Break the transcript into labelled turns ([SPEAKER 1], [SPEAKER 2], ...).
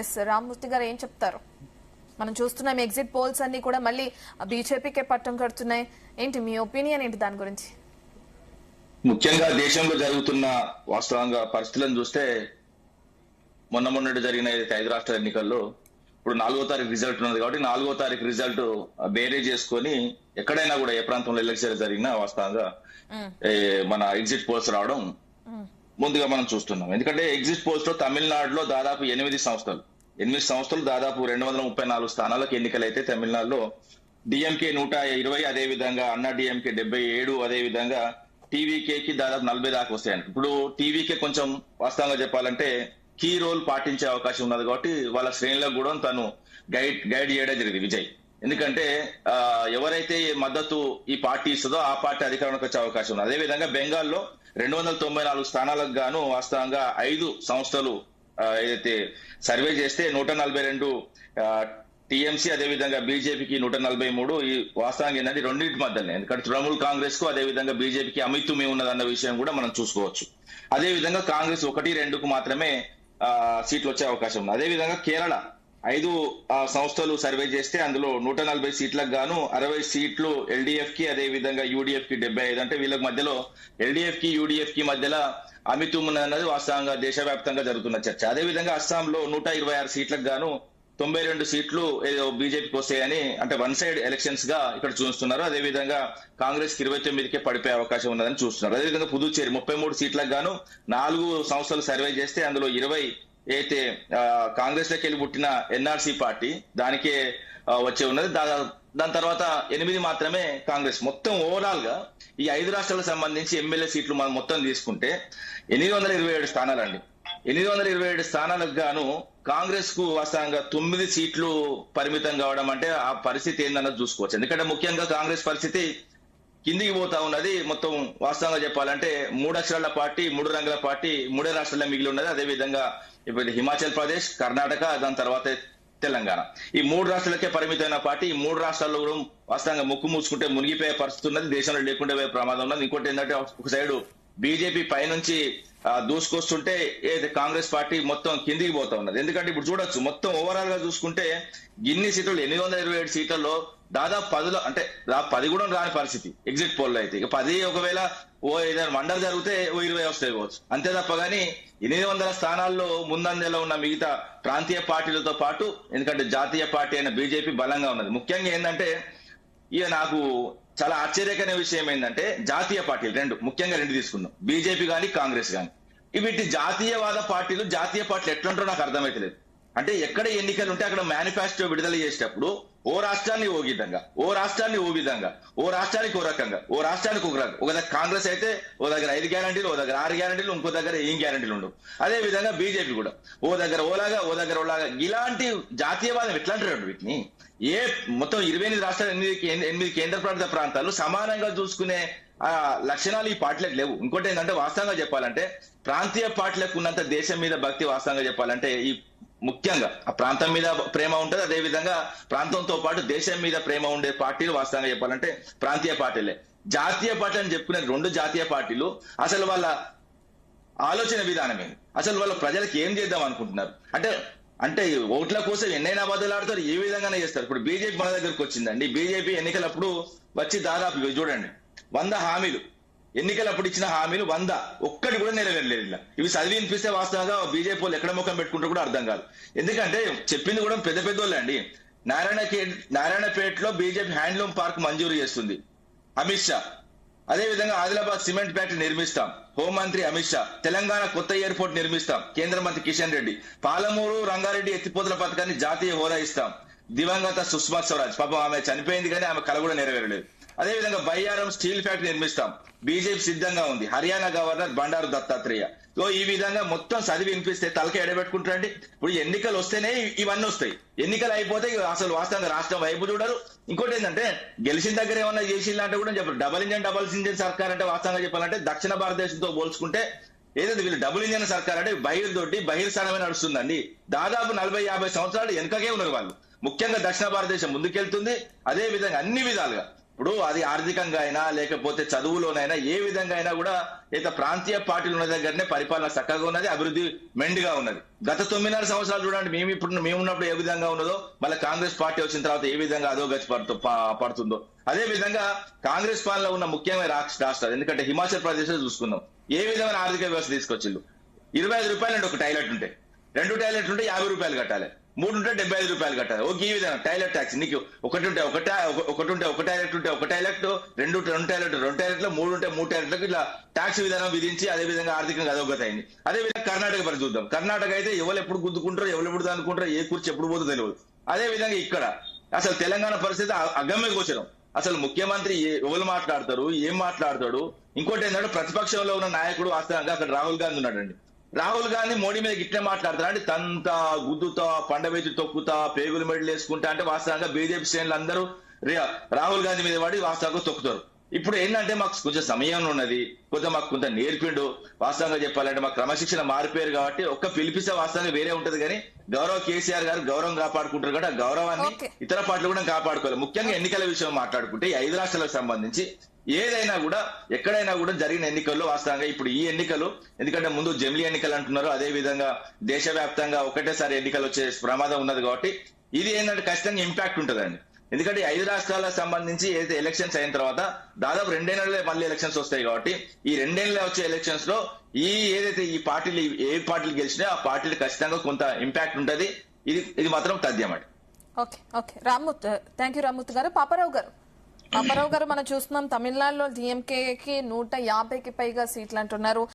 [SPEAKER 1] Yes Rammurthy గారు ఏం చెప్తారు? మనం చూస్తున్నాం ఎగ్జిట్ పోల్స్ అన్ని కూడా మళ్ళీ బీజేపీకే పట్టం కడుతున్నాయి. ఏంటి మీ ఒపీనియన్ ఏంటి దాని గురించి?
[SPEAKER 2] ముఖ్యంగా దేశంలో జరుగుతున్న వాస్తవంగా పరిస్థితులను చూస్తే మొన్నటి జరిగిన 5 రాష్ట్రాల ఎన్నికల్లో ఇప్పుడు 4వ తారీఖు రిజల్ట్ ఉన్నది కాబట్టి 4వ తారీఖు రిజల్ట్ బేరేజ్ చేసుకొని ఎక్కడైనా కూడా ఏ ప్రాంతంలో ఎలక్షన్ జరిగినా వాస్తవంగా మన ఎగ్జిట్ పోల్స్ రావడం ముందుగా మనం చూస్తున్నాం. ఎందుకంటే ఎగ్జిట్ పోల్స్ లో తమిళనాడులో దాదాపు 8 సంస్థలు దాదాపు 234 స్థానాలకు ఎన్నికలైతే తమిళనాడులో డిఎంకే 120, అదే విధంగా అన్నా డిఎంకే 77, అదే విధంగా టీవీకేకి దాదాపు 40 దాకా వస్తాయండి. ఇప్పుడు టీవీకే కొంచెం వాస్తవంగా చెప్పాలంటే కీ రోల్ పాటించే అవకాశం ఉన్నది కాబట్టి వాళ్ళ శ్రేణులకు కూడా తను గైడ్ చేయడం జరిగింది విజయ్. ఎందుకంటే ఎవరైతే మద్దతు ఈ పార్టీ ఇస్తుందో ఆ పార్టీ అధికారంలోకి వచ్చే అవకాశం ఉంది. అదే విధంగా బెంగాల్లో 294 స్థానాలకు గాను వాస్తవంగా 5 సంస్థలు ఏదైతే సర్వే చేస్తే 142 టీఎంసీ, అదే విధంగా బీజేపీకి 143. ఈ వాస్తవంగా ఏంటంటే రెండింటి మధ్యనే, ఎందుకంటే తృణమూల్ కాంగ్రెస్ కు అదే విధంగా బీజేపీకి అమితుమే ఉన్నదన్న విషయం కూడా మనం చూసుకోవచ్చు. అదే విధంగా కాంగ్రెస్ 1-2కు మాత్రమే సీట్లు వచ్చే అవకాశం ఉంది. అదే విధంగా కేరళ 5 సంస్థలు సర్వే చేస్తే అందులో 140 సీట్లకు గాను 60 సీట్లు ఎల్డీఎఫ్ కి, అదే విధంగా యూడీఎఫ్ కి 75. అంటే వీళ్ళకి మధ్యలో ఎల్డీఎఫ్ కి యూడీఎఫ్ కి మధ్యలో అమితుమ్ అన్నది వాస్తవంగా దేశవ్యాప్తంగా జరుగుతున్న చర్చ. అదే విధంగా అస్సాంలో 126 సీట్లకు గాను 92 సీట్లు ఏదో బీజేపీకి వస్తాయని అంటే వన్ సైడ్ ఎలక్షన్స్ గా ఇక్కడ చూస్తున్నారు. అదే విధంగా కాంగ్రెస్ కి 29కే పడిపోయే అవకాశం ఉన్నదని చూస్తున్నారు. అదేవిధంగా పుదుచ్చేరి 33 సీట్లకు గాను 4 సంస్థలు సర్వే చేస్తే అందులో 20 అయితే కాంగ్రెస్ లోకి వెళ్ళి పుట్టిన ఎన్ఆర్సీ పార్టీ దానికే వచ్చే ఉన్నది. దాని తర్వాత 8 మాత్రమే కాంగ్రెస్. మొత్తం ఓవరాల్ గా ఈ 5 రాష్ట్రాలకు సంబంధించి ఎమ్మెల్యే సీట్లు మనం మొత్తం తీసుకుంటే 827 స్థానాలండి. 827 స్థానాలకు గాను కాంగ్రెస్ కు వాస్తవంగా 9 సీట్లు పరిమితం కావడం అంటే ఆ పరిస్థితి ఏందన్నది చూసుకోవచ్చు. ఎందుకంటే ముఖ్యంగా కాంగ్రెస్ పరిస్థితి కిందికి పోతా ఉన్నది. మొత్తం వాస్తవంగా చెప్పాలంటే 3 అక్షరాల పార్టీ, 3 రంగుల పార్టీ 3 రాష్ట్రాల్లో మిగిలి ఉన్నది. అదే విధంగా ఇప్పుడు హిమాచల్ ప్రదేశ్, కర్ణాటక, దాని తర్వాత తెలంగాణ, ఈ 3 రాష్ట్రాలకే పరిమితమైన పార్టీ. ఈ 3 రాష్ట్రాల్లో కూడా వాస్తవంగా ముక్కు మూసుకుంటే మునిగిపోయే పరిస్థితి ఉన్నది. దేశంలో లేకుండా పోయే ప్రమాదం ఉన్నది. ఇంకోటి ఏంటంటే ఒక సైడు బీజేపీ పైనుంచి దూసుకొస్తుంటే కాంగ్రెస్ పార్టీ మొత్తం కిందికి పోతా ఉన్నది. ఎందుకంటే ఇప్పుడు చూడొచ్చు మొత్తం ఓవరాల్ గా చూసుకుంటే ఇన్ని సీట్లు 827 సీట్లలో దాదాపు 10 అంటే 10 కూడా రాని పరిస్థితి ఎగ్జిట్ పోల్ అయితే. ఇక 10 ఒకవేళ ఏదైనా మండలి జరిగితే 20 వస్తాయి కావచ్చు, అంతే తప్ప కానీ 800 స్థానాల్లో ముందంజలో ఉన్న మిగతా ప్రాంతీయ పార్టీలతో పాటు ఎందుకంటే జాతీయ పార్టీ అయిన బీజేపీ బలంగా ఉన్నది. ముఖ్యంగా ఏంటంటే ఇక నాకు చాలా ఆశ్చర్యకరమైన విషయం ఏంటంటే జాతీయ పార్టీలు ముఖ్యంగా 2 తీసుకున్నాం, బీజేపీ కానీ కాంగ్రెస్ కానీ. వీటి జాతీయ పార్టీలు ఎట్లుంటారో నాకు అర్థమైతలేదు. అంటే ఎక్కడ ఎన్నికలు ఉంటే అక్కడ మేనిఫెస్టో విడుదల చేసేటప్పుడు ఓ రాష్ట్రాన్ని ఓ విధంగా, ఓ రాష్ట్రాన్ని ఓ విధంగా, ఓ రాష్ట్రానికి ఓ రకంగా, ఓ రాష్ట్రానికి ఒక రకంగా. ఒక దగ్గర కాంగ్రెస్ అయితే ఓ దగ్గర 5 గ్యారంటీలు, ఓ దగ్గర 6 గ్యారంటీలు, ఇంకో దగ్గర ఏం గ్యారంటీలు ఉండవు. అదే విధంగా బీజేపీ కూడా ఓ దగ్గర ఓలాగా, ఓ దగ్గర ఓలాగా. ఇలాంటి జాతీయవాదం ఎట్లా అంటారు వీటిని? మొత్తం 28 రాష్ట్రాలు, 8 కేంద్రపాలిత ప్రాంతాలు సమానంగా చూసుకునే లక్షణాలు ఈ పార్టీలకు లేవు. ఇంకోటి ఏంటంటే వాస్తవంగా చెప్పాలంటే ప్రాంతీయ పార్టీలకు ఉన్నంత దేశం మీద భక్తి వాస్తవంగా చెప్పాలంటే ఈ ముఖ్యంగా ఆ ప్రాంతం మీద ప్రేమ ఉంటది. అదే విధంగా ప్రాంతంతో పాటు దేశం మీద ప్రేమ ఉండే పార్టీలు వాస్తవంగా చెప్పాలంటే ప్రాంతీయ పార్టీలే. జాతీయ పార్టీ అని చెప్పుకునే 2 జాతీయ పార్టీలు అసలు వాళ్ళ ఆలోచన విధానమే, అసలు వాళ్ళ ప్రజలకు ఏం చేద్దాం అనుకుంటున్నారు అంటే ఓట్ల కోసం ఎన్నైనా బదులాడతారు, ఏ విధంగానే చేస్తారు. ఇప్పుడు బీజేపీ మన దగ్గరకు వచ్చిందండి. బీజేపీ ఎన్నికలప్పుడు వచ్చి దాదాపు చూడండి 100 హామీలు, ఎన్నికలప్పుడు ఇచ్చిన హామీలు 100 ఒక్కటి కూడా నెరవేరలేదు. ఇలా ఇవి చదివి వినిపిస్తే వాస్తవంగా బీజేపీ వాళ్ళు ఎక్కడ ముఖం పెట్టుకుంటారో కూడా అర్థం కాదు. ఎందుకంటే చెప్పింది కూడా పెద్ద వాళ్ళే అండి. నారాయణపేటలో బీజేపీ హ్యాండ్లూమ్ పార్క్ మంజూరు చేస్తుంది అమిత్ షా. అదే విధంగా ఆదిలాబాద్ సిమెంట్ ఫ్యాక్టరీ నిర్మిస్తాం హోంమంత్రి అమిత్ షా. తెలంగాణ కొత్త ఎయిర్పోర్ట్ నిర్మిస్తాం కేంద్ర మంత్రి కిషన్ రెడ్డి. పాలమూరు రంగారెడ్డి ఎత్తిపోతల పథకాన్ని జాతీయ హోదా ఇస్తాం దివంగత సుష్మా స్వరాజ్. పాపం ఆమె చనిపోయింది కానీ ఆమె కల కూడా నెరవేరలేదు. అదేవిధంగా బయ్యారం స్టీల్ ఫ్యాక్టరీ నిర్మిస్తాం, బీజేపీ సిద్ధంగా ఉంది. హర్యానా గవర్నర్ బండారు దత్తాత్రేయ. సో ఈ విధంగా మొత్తం చదివి వినిపిస్తే తలక ఎడబెట్టుకుంటారండి. ఇప్పుడు ఎన్నికలు వస్తేనే ఇవన్నీ వస్తాయి, ఎన్నికలు అయిపోతే అసలు వాస్తవంగా రాష్ట్రం వైపు చూడరు. ఇంకోటి ఏంటంటే గెలిచిన దగ్గర ఏమన్నా చేసిందంటే కూడా చెప్పారు. డబుల్ ఇంజన్ సర్కార్ అంటే వాస్తవంగా చెప్పాలంటే దక్షిణ భారతదేశంతో పోల్చుకుంటే ఏదైతే వీళ్ళు డబుల్ ఇంజన్ సర్కార్ అంటే బహిర్స్థానమే నడుస్తుందండి. దాదాపు 40-50 సంవత్సరాలు వెనకకే ఉన్నారు వాళ్ళు. ముఖ్యంగా దక్షిణ భారతదేశం ముందుకెళ్తుంది. అదే విధంగా అన్ని విధాలుగా ఇప్పుడు అది ఆర్థికంగా అయినా లేకపోతే చదువులోనైనా ఏ విధంగా అయినా కూడా అయితే ప్రాంతీయ పార్టీలు ఉన్న దగ్గరనే పరిపాలన చక్కగా ఉన్నది, అభివృద్ధి మెండుగా ఉన్నది. గత 9.5 సంవత్సరాలు చూడండి, మేము ఉన్నప్పుడు ఏ విధంగా ఉన్నదో, మళ్ళీ కాంగ్రెస్ పార్టీ వచ్చిన తర్వాత ఏ విధంగా అధోగతి పడుతుందో. అదే విధంగా కాంగ్రెస్ పాలనలో ఉన్న ముఖ్యమైన రాష్ట్రాలు, ఎందుకంటే హిమాచల్ ప్రదేశ్ చూసుకుందాం, ఏ విధమైన ఆర్థిక వ్యవస్థ తీసుకొచ్చిళ్ళు. 25 రూపాయలు అంటే ఒక టాయిలెట్ ఉంటే, 2 టాయిలెట్లు ఉంటే 50 రూపాయలు కట్టాలి, 3 ఉంటే 75 రూపాయలు కట్టాలి. ఓకే, ఈ విధంగా టాయిలెట్ ట్యాక్స్. నీకు ఒకటి ఉంటే ఒక టాయిలెట్ ఉంటే ఒక టాయిలెట్, 2 టాయిలెట్లు 2 టాయిలెట్లు, 3 ఉంటే 3 టాయిలెట్లకు ఇట్లా ట్యాక్స్ విధానం విధించి అదే విధంగా ఆర్థికంగా అధోగతి అయింది. అదే విధంగా కర్ణాటక పరిస్థితి చూద్దాం. కర్ణాటక అయితే ఎవరు ఎప్పుడు గుద్దుకుంటారో, ఎవరు ఎప్పుడు అనుకుంటారో, ఏ కూర్చి ఎప్పుడు పోతుందో తెలియదు. అదే విధంగా ఇక్కడ అసలు తెలంగాణ పరిస్థితి అగమ్య గోచరం. అసలు ముఖ్యమంత్రి ఎవరు మాట్లాడతారు, ఏం మాట్లాడతాడు. ఇంకోటి ఏంటంటే ప్రతిపక్షంలో ఉన్న నాయకుడు వాస్తవంగా అక్కడ రాహుల్ గాంధీ ఉన్నాడండి. రాహుల్ గాంధీ మోడీ మీద గిట్లే మాట్లాడతారు అంటే తంతా గుద్దుతా పండబెట్టి తొక్కుతా పేగులు మెడలు వేసుకుంటా అంటే వాస్తవంగా బీజేపీ శ్రేణులు అందరూ రాహుల్ గాంధీ మీద పడి వాస్తవంగా తొక్కుతారు. ఇప్పుడు ఏంటంటే మాకు కొంచెం సమయం ఉన్నది, మాకు కొంత నేర్పిండు. వాస్తవంగా చెప్పాలంటే మాకు క్రమశిక్షణ మారిపోయారు కాబట్టి ఒక్క పిలిపిస్తే వాస్తవంగా వేరే ఉంటది. కానీ గౌరవ కేసీఆర్ గారు గౌరవం కాపాడుకుంటారు కాబట్టి ఆ గౌరవాన్ని ఇతర పార్టీలు కూడా కాపాడుకోవాలి. ముఖ్యంగా ఎన్నికల విషయం మాట్లాడుకుంటే ఈ 5 రాష్ట్రాలకు సంబంధించి ఏదైనా కూడా ఎక్కడైనా కూడా జరిగిన ఎన్నికల్లో వాస్తవంగా ఇప్పుడు ఈ ఎన్నికలు, ఎందుకంటే ముందు జమిలీ ఎన్నికలు అంటున్నారు, అదే విధంగా దేశవ్యాప్తంగా ఒకటేసారి ఎన్నికలు వచ్చే ప్రమాదం ఉన్నది కాబట్టి ఇది ఏంటంటే ఖచ్చితంగా ఇంపాక్ట్ ఉంటుందండి. ఎందుకంటే 5 రాష్ట్రాలకు సంబంధించి ఏదైతే ఎలక్షన్స్ అయిన తర్వాత దాదాపు 2 నెలలే మళ్ళీ ఎలక్షన్స్ వస్తాయి కాబట్టి ఈ 2 నెలలే వచ్చే ఎలక్షన్స్ లో ఏదైతే ఈ పార్టీలు ఏ పార్టీలు గెలిచినా ఆ పార్టీలు ఖచ్చితంగా కొంత ఇంపాక్ట్ ఉంటది. ఇది మాత్రం తథ్యం అండి.
[SPEAKER 1] Okay Rammurthy, thank you Rammurthy గారు. పాపారావు గారు మనం చూస్తున్నాం తమిళనాడులో డిఎంకేకి 150కి పైగా సీట్లు అంటున్నారు.